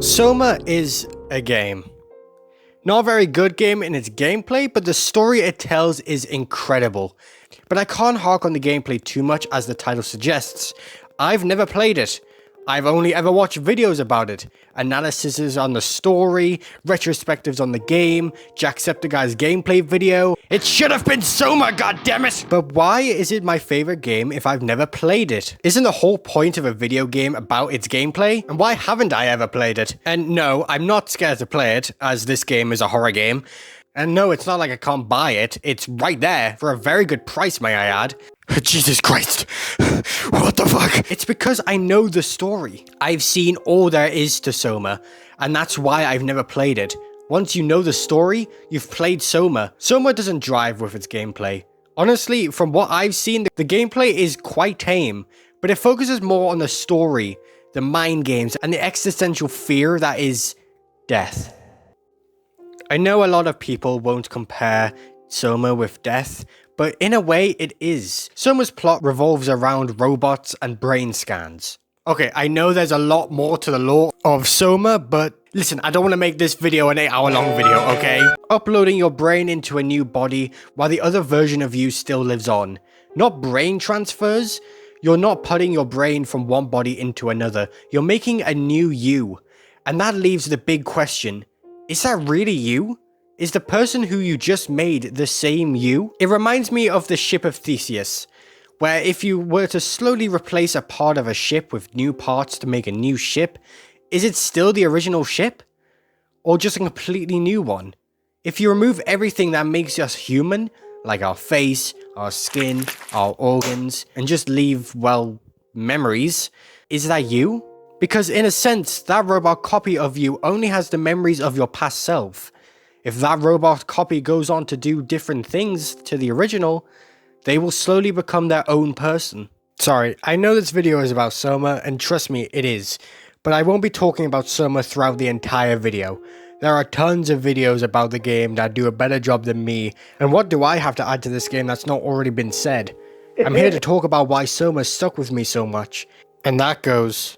Soma is a game. Not a very good game in its gameplay, but the story it tells is incredible. But I can't hark on the gameplay too much as the title suggests. I've never played it. I've only ever watched videos about it, analyses on the story, retrospectives on the game, Jacksepticeye's gameplay video. It should have been Soma, goddammit! But why is it my favorite game if I've never played it? Isn't the whole point of a video game about its gameplay? And why haven't I ever played it? And no, I'm not scared to play it, as this game is a horror game. And no, it's not like I can't buy it. It's right there for a very good price, may I add. Jesus Christ. What the fuck? It's because I know the story. I've seen all there is to Soma, and that's why I've never played it. Once you know the story, you've played Soma. Soma doesn't drive with its gameplay. Honestly, from what I've seen, the gameplay is quite tame, but it focuses more on the story, the mind games, and the existential fear that is death. I know a lot of people won't compare Soma with death, but in a way it is. Soma's plot revolves around robots and brain scans. Okay, I know there's a lot more to the lore of Soma, but listen, I don't want to make this video an 8-hour-long video, okay? Uploading your brain into a new body while the other version of you still lives on. Not brain transfers. You're not putting your brain from one body into another. You're making a new you. And that leaves the big question. Is that really you? Is the person who you just made the same you? It reminds me of the ship of Theseus, where if you were to slowly replace a part of a ship with new parts to make a new ship, is it still the original ship? Or just a completely new one? If you remove everything that makes us human, like our face, our skin, our organs, and just leave, well, memories, is that you? Because in a sense, that robot copy of you only has the memories of your past self. If that robot copy goes on to do different things to the original, they will slowly become their own person. Sorry, I know this video is about Soma, and trust me, it is. But I won't be talking about Soma throughout the entire video. There are tons of videos about the game that do a better job than me, and what do I have to add to this game that's not already been said? I'm here to talk about why Soma stuck with me so much, and that goes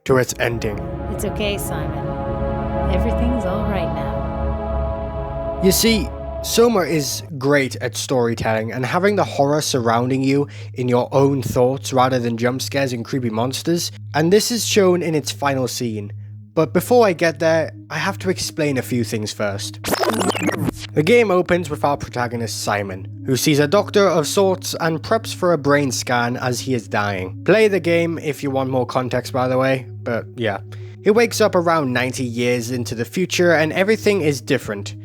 to its ending. It's okay, Simon. Everything's all right now. You see, Soma is great at storytelling and having the horror surrounding you in your own thoughts rather than jump scares and creepy monsters, and this is shown in its final scene. But before I get there, I have to explain a few things first. The game opens with our protagonist Simon, who sees a doctor of sorts and preps for a brain scan as he is dying. Play the game if you want more context, by the way, but yeah. He wakes up around 90 years into the future and everything is different.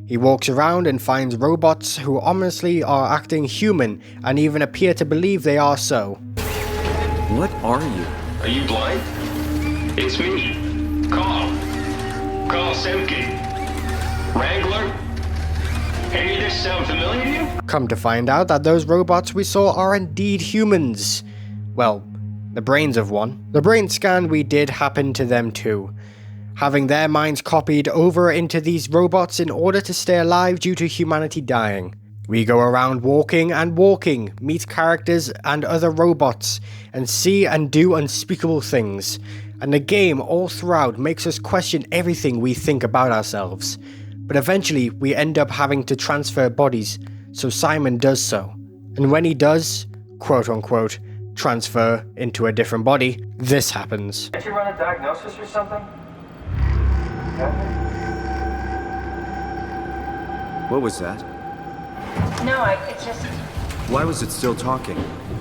He walks around and finds robots who ominously are acting human and even appear to believe they are so. What are you? Are you blind? It's me. Carl Semke. Wrangler? Any of this sound familiar to you? Come to find out that those robots we saw are indeed humans. Well, the brains of one. The brain scan we did happened to them too, having their minds copied over into these robots in order to stay alive due to humanity dying. We go around walking and walking, meet characters and other robots, and see and do unspeakable things. And the game all throughout makes us question everything we think about ourselves. But eventually we end up having to transfer bodies, so Simon does so. And when he does, quote unquote, transfer into a different body, this happens. Did you run a diagnosis or something? What was that? No, it's just, Why was it still talking?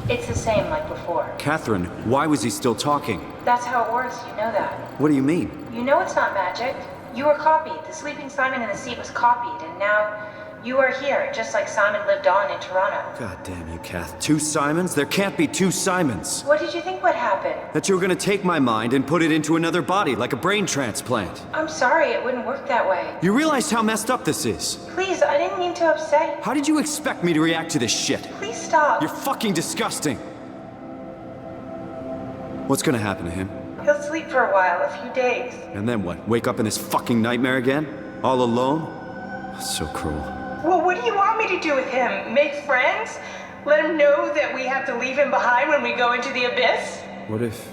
it's the same like before. Catherine, why was he still talking? That's how it works, you know that. What do you mean? You know it's not magic. You were copied. The sleeping Simon in the seat was copied, and now you are here, just like Simon lived on in Toronto. God damn you, Kath. 2 Simons? There can't be 2 Simons. What did you think would happen? That you were gonna take my mind and put it into another body, like a brain transplant. I'm sorry, it wouldn't work that way. You realize how messed up this is? Please, I didn't mean to upset. How did you expect me to react to this shit? Please stop. You're fucking disgusting. What's gonna happen to him? He'll sleep for a while, a few days. And then what? Wake up in this fucking nightmare again? All alone? So cruel. Well, what do you want me to do with him? Make friends? Let him know that we have to leave him behind when we go into the abyss? What if...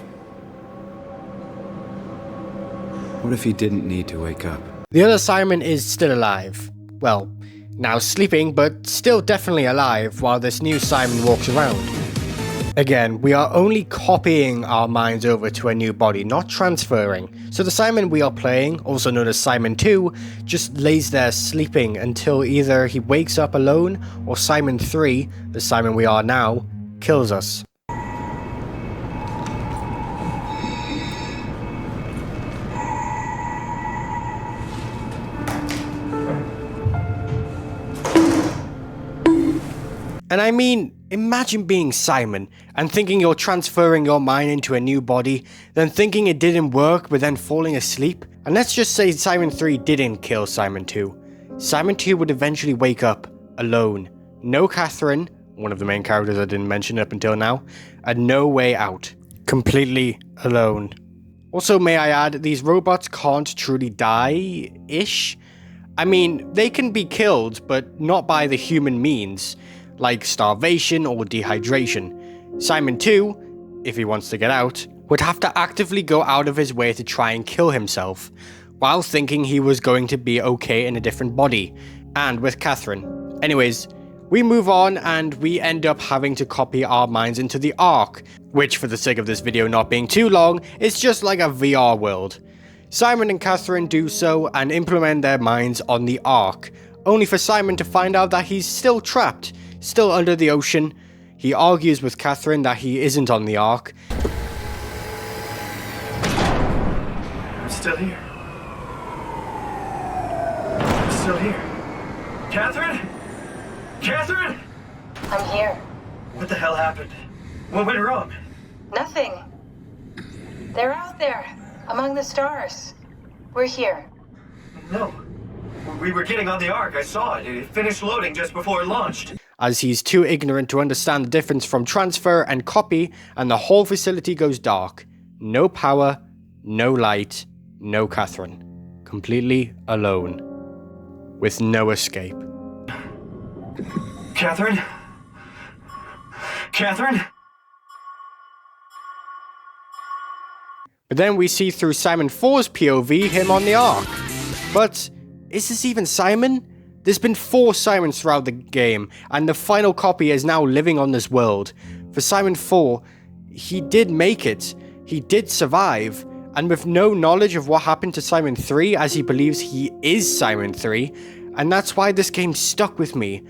What if he didn't need to wake up? The other Simon is still alive. Well, now sleeping, but still definitely alive while this new Simon walks around. Again, we are only copying our minds over to a new body, not transferring. So the Simon we are playing, also known as Simon 2, just lays there sleeping until either he wakes up alone or Simon 3, the Simon we are now, kills us. And I mean, imagine being Simon and thinking you're transferring your mind into a new body, then thinking it didn't work but then falling asleep. And let's just say Simon 3 didn't kill Simon 2. Simon 2 would eventually wake up alone. No Catherine, one of the main characters I didn't mention up until now, and no way out. Completely alone. Also, may I add, these robots can't truly die-ish. I mean, they can be killed, but not by the human means, like starvation or dehydration. Simon 2, if he wants to get out, would have to actively go out of his way to try and kill himself, while thinking he was going to be okay in a different body, and with Catherine. Anyways, we move on and we end up having to copy our minds into the Ark, which for the sake of this video not being too long, is just like a VR world. Simon and Catherine do so and implement their minds on the Ark, only for Simon to find out that he's still trapped, still under the ocean. He argues with Catherine that he isn't on the Ark. I'm still here. I'm still here. Catherine? Catherine? I'm here. What the hell happened? What went wrong? Nothing. They're out there, among the stars. We're here. No. We were getting on the Ark. I saw it. It finished loading just before it launched. As he's too ignorant to understand the difference from transfer and copy, and the whole facility goes dark. No power, no light, no Catherine. Completely alone. With no escape. Catherine? Catherine? But then we see through Simon 4's POV him on the Ark. But is this even Simon? There's been 4 Simons throughout the game, and the final copy is now living on this world. For Simon 4, he did make it, he did survive, and with no knowledge of what happened to Simon 3, as he believes he is Simon 3, and that's why this game stuck with me.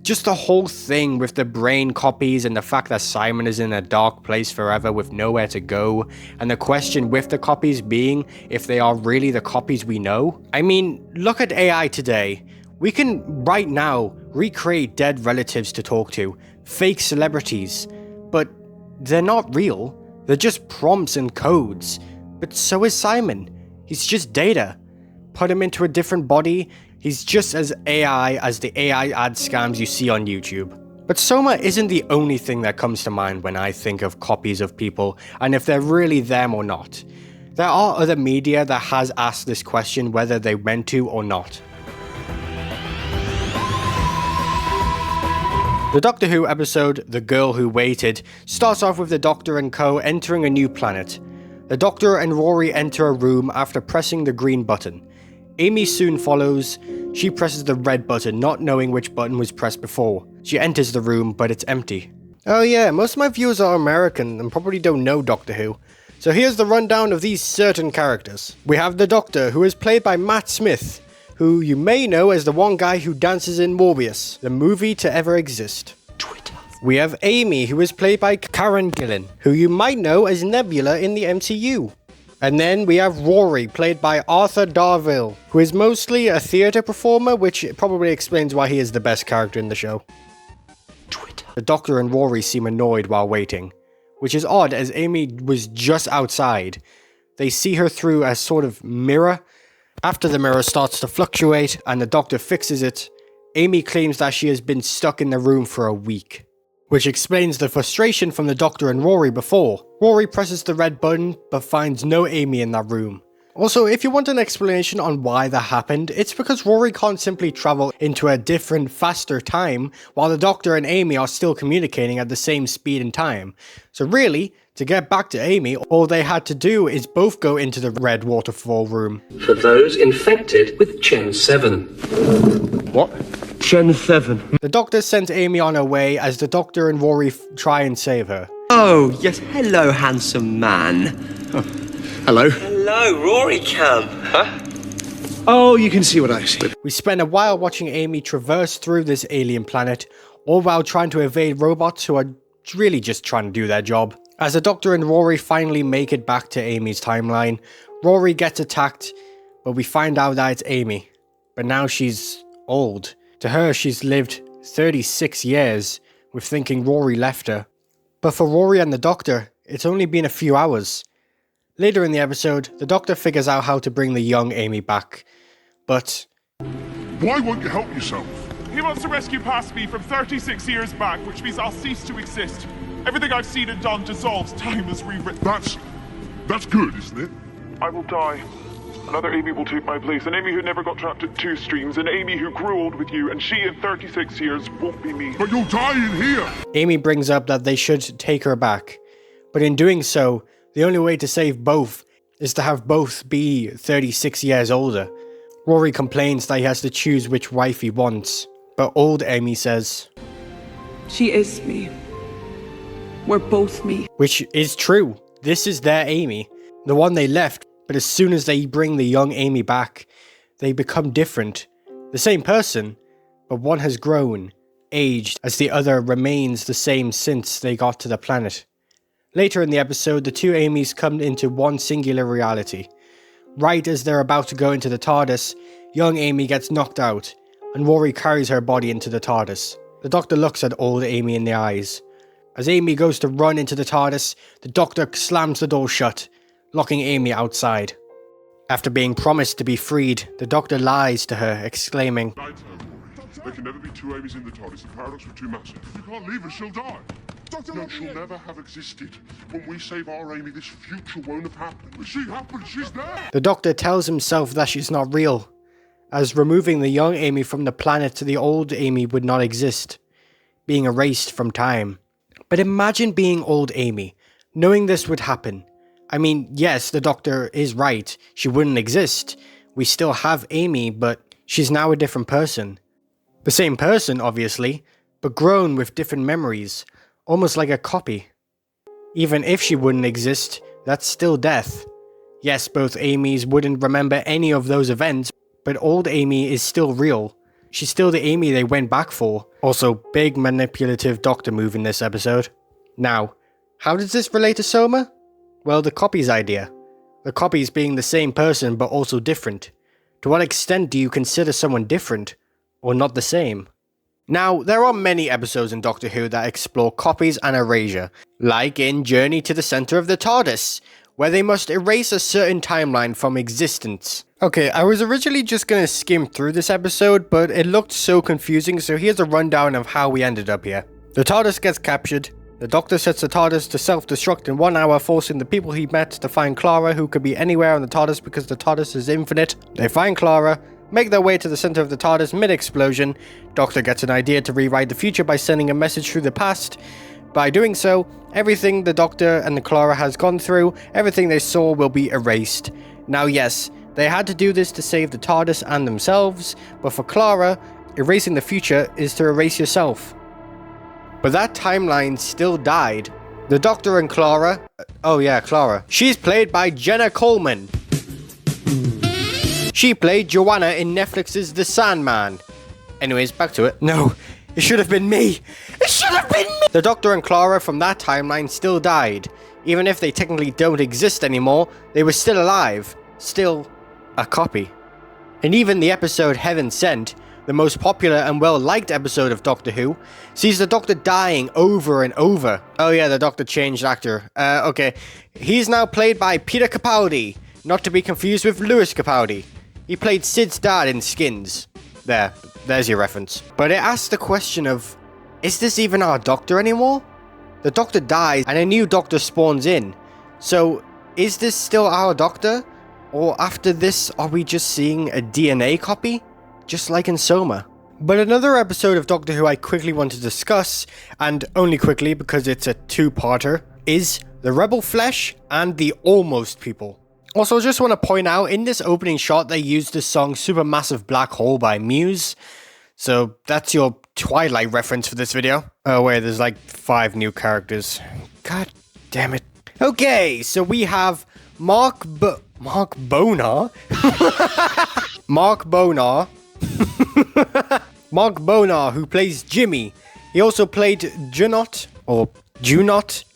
Just the whole thing with the brain copies and the fact that Simon is in a dark place forever with nowhere to go, and the question with the copies being if they are really the copies we know. I mean, look at AI today. We can, right now, recreate dead relatives to talk to, fake celebrities, but they're not real. They're just prompts and codes. But so is Simon. He's just data. Put him into a different body, he's just as AI as the AI ad scams you see on YouTube. But Soma isn't the only thing that comes to mind when I think of copies of people, and if they're really them or not. There are other media that has asked this question whether they meant to or not. The Doctor Who episode, The Girl Who Waited, starts off with the Doctor and co entering a new planet. The Doctor and Rory enter a room after pressing the green button. Amy soon follows. She presses the red button, not knowing which button was pressed before. She enters the room, but it's empty. Oh yeah, most of my viewers are American and probably don't know Doctor Who. So here's the rundown of these certain characters. We have the Doctor, who is played by Matt Smith, who you may know as the one guy who dances in Morbius, the movie to ever exist. Twitter. We have Amy, who is played by Karen Gillan, who you might know as Nebula in the MCU. And then we have Rory, played by Arthur Darvill, who is mostly a theatre performer, which probably explains why he is the best character in the show. Twitter. The Doctor and Rory seem annoyed while waiting, which is odd as Amy was just outside. They see her through a sort of mirror. After the mirror starts to fluctuate and the Doctor fixes it, Amy claims that she has been stuck in the room for a week, which explains the frustration from the Doctor and Rory before. Rory presses the red button but finds no Amy in that room. Also, if you want an explanation on why that happened, it's because Rory can't simply travel into a different, faster time while the Doctor and Amy are still communicating at the same speed and time. So really, To get back to Amy, all they had to do is both go into the red waterfall room. For those infected with Gen 7. What? Gen 7. The Doctor sent Amy on her way as the Doctor and Rory try and save her. Oh, yes. Hello, handsome man. Oh, hello. Hello, Rory Cam. Huh? Oh, you can see what I see. We spend a while watching Amy traverse through this alien planet, all while trying to evade robots who are really just trying to do their job. As the Doctor and Rory finally make it back to Amy's timeline, Rory gets attacked, but we find out that it's Amy. But now she's old. To her, she's lived 36 years, with thinking Rory left her. But for Rory and the Doctor, it's only been a few hours. Later in the episode, the Doctor figures out how to bring the young Amy back. But why won't you help yourself? He wants to rescue past me from 36 years back, which means I'll cease to exist. Everything I've seen and done dissolves. Time is rewritten. That's good, isn't it? I will die. Another Amy will take my place. An Amy who never got trapped at 2 streams. An Amy who grew old with you. And she in 36 years won't be me. But you'll die in here. Amy brings up that they should take her back. But in doing so, the only way to save both is to have both be 36 years older. Rory complains that he has to choose which wife he wants. But old Amy says, she is me. We're both me. Which is true. This is their Amy. The one they left. But as soon as they bring the young Amy back, they become different. The same person, but one has grown, aged, as the other remains the same since they got to the planet. Later in the episode, the two Amys come into one singular reality. Right as they're about to go into the TARDIS, young Amy gets knocked out, and Rory carries her body into the TARDIS. The Doctor looks at old Amy in the eyes. As Amy goes to run into the TARDIS, the Doctor slams the door shut, locking Amy outside. After being promised to be freed, the Doctor lies to her, exclaiming, There can never be two Amys in the TARDIS. The paradox was too massive. You can't leave her, she'll die. No, she'll never have existed. When we save our Amy, this future won't have happened. When she happens, she's there. The Doctor tells himself that she's not real, as removing the young Amy from the planet to the old Amy would not exist, being erased from time. But imagine being old Amy, knowing this would happen. I mean, yes, the Doctor is right, she wouldn't exist. We still have Amy, but she's now a different person. The same person, obviously, but grown with different memories, almost like a copy. Even if she wouldn't exist, that's still death. Yes, both Amys wouldn't remember any of those events, but old Amy is still real. She's still the Amy they went back for. Also, big manipulative Doctor move in this episode. Now, how does this relate to Soma? Well, the copies idea. The copies being the same person but also different. To what extent do you consider someone different, or not the same? Now, there are many episodes in Doctor Who that explore copies and erasure, like in Journey to the Center of the TARDIS, where they must erase a certain timeline from existence. Okay, I was originally just gonna skim through this episode, but it looked so confusing, so here's a rundown of how we ended up here. The TARDIS gets captured. The Doctor sets the TARDIS to self-destruct in 1 hour, forcing the people he met to find Clara, who could be anywhere on the TARDIS because the TARDIS is infinite. They find Clara, make their way to the center of the TARDIS mid-explosion. Doctor gets an idea to rewrite the future by sending a message through the past. By doing so, everything the Doctor and Clara has gone through, everything they saw will be erased. Now yes, they had to do this to save the TARDIS and themselves, but for Clara, erasing the future is to erase yourself. But that timeline still died. The Doctor and Clara... Oh yeah, Clara. She's played by Jenna Coleman. She played Joanna in Netflix's The Sandman. Anyways, back to it. No, it should have been me. It should have been me! The Doctor and Clara from that timeline still died. Even if they technically don't exist anymore, they were still alive. Still a copy. And even the episode Heaven Sent, the most popular and well-liked episode of Doctor Who, sees the Doctor dying over and over. Oh yeah, the Doctor changed actor. Okay. He's now played by Peter Capaldi, not to be confused with Lewis Capaldi. He played Sid's dad in Skins. There's your reference. But it asks the question of, is this even our Doctor anymore? The Doctor dies and a new Doctor spawns in. So, is this still our Doctor? Or after this, are we just seeing a DNA copy? Just like in Soma. But another episode of Doctor Who I quickly want to discuss, and only quickly because it's a two-parter, is the Rebel Flesh, and the Almost People. Also, just want to point out, in this opening shot, they used the song Supermassive Black Hole by Muse. So that's your Twilight reference for this video. Oh wait, there's like 5 new characters. God damn it. Okay, so we have Mark Bonar. Mark Bonar. Mark Bonar, who plays Jimmy. He also played Junot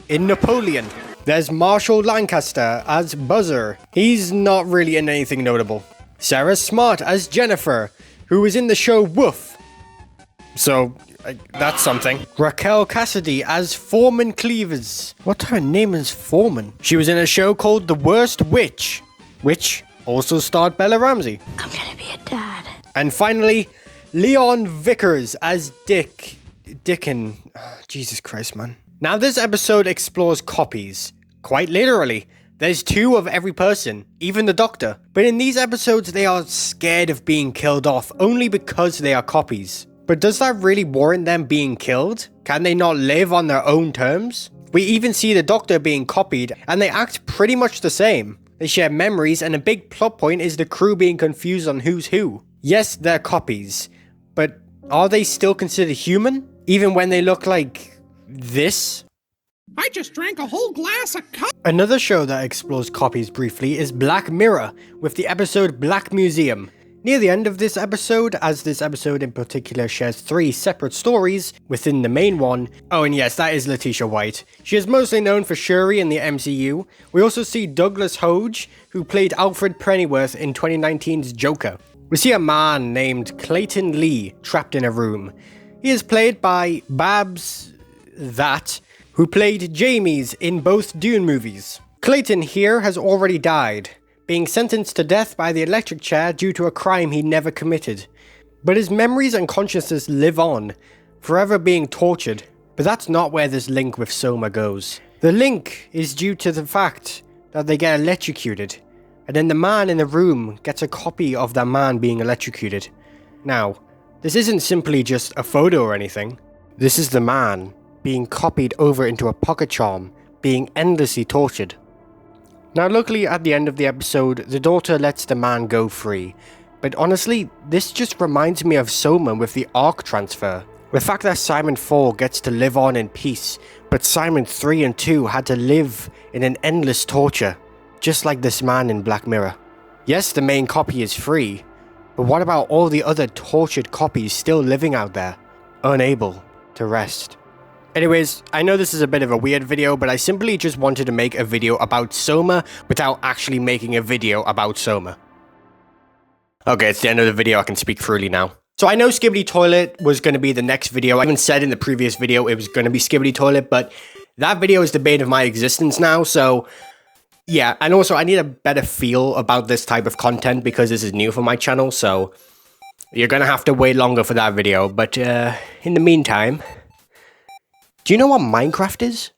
in Napoleon. There's Marshall Lancaster as Buzzer. He's not really in anything notable. Sarah Smart as Jennifer, who was in the show Woof. So, that's something. Raquel Cassidy as Foreman Cleavers. What her name is Foreman? She was in a show called The Worst Witch, which also starred Bella Ramsey. I'm gonna be a dad. And finally, Leon Vickers as Dickon. Oh, Jesus Christ, man. Now this episode explores copies. Quite literally. There's 2 of every person, even the Doctor. But in these episodes, they are scared of being killed off only because they are copies. But does that really warrant them being killed? Can they not live on their own terms? We even see the Doctor being copied, and they act pretty much the same. They share memories, and a big plot point is the crew being confused on who's who. Yes, they're copies, but are they still considered human? Even when they look like this? I just drank a whole glass of coffee. Another show that explores copies briefly is Black Mirror, with the episode Black Museum. Near the end of this episode, as this episode in particular shares 3 separate stories within the main one. Oh, and yes, that is Letitia White. She is mostly known for Shuri in the MCU. We also see Douglas Hodge, who played Alfred Pennyworth in 2019's Joker. We see a man named Clayton Lee trapped in a room. He is played by Babs That, who played Jamies in both Dune movies. Clayton here has already died, being sentenced to death by the electric chair due to a crime he never committed. But his memories and consciousness live on, forever being tortured. But that's not where this link with Soma goes. The link is due to the fact that they get electrocuted, and then the man in the room gets a copy of that man being electrocuted. Now, this isn't simply just a photo or anything. This is the man being copied over into a pocket charm, being endlessly tortured. Now luckily at the end of the episode, the daughter lets the man go free. But honestly, this just reminds me of Soma with the Ark transfer. The fact that Simon 4 gets to live on in peace, but Simon 3 and 2 had to live in an endless torture, just like this man in Black Mirror. Yes, the main copy is free, but what about all the other tortured copies still living out there, unable to rest? Anyways, I know this is a bit of a weird video, but I simply just wanted to make a video about Soma without actually making a video about Soma. Okay, it's the end of the video, I can speak freely now. So I know Skibidi Toilet was going to be the next video. I even said in the previous video it was going to be Skibidi Toilet, but that video is the bane of my existence now, so yeah. And also I need a better feel about this type of content because this is new for my channel, so you're going to have to wait longer for that video. But in the meantime, do you know what Minecraft is?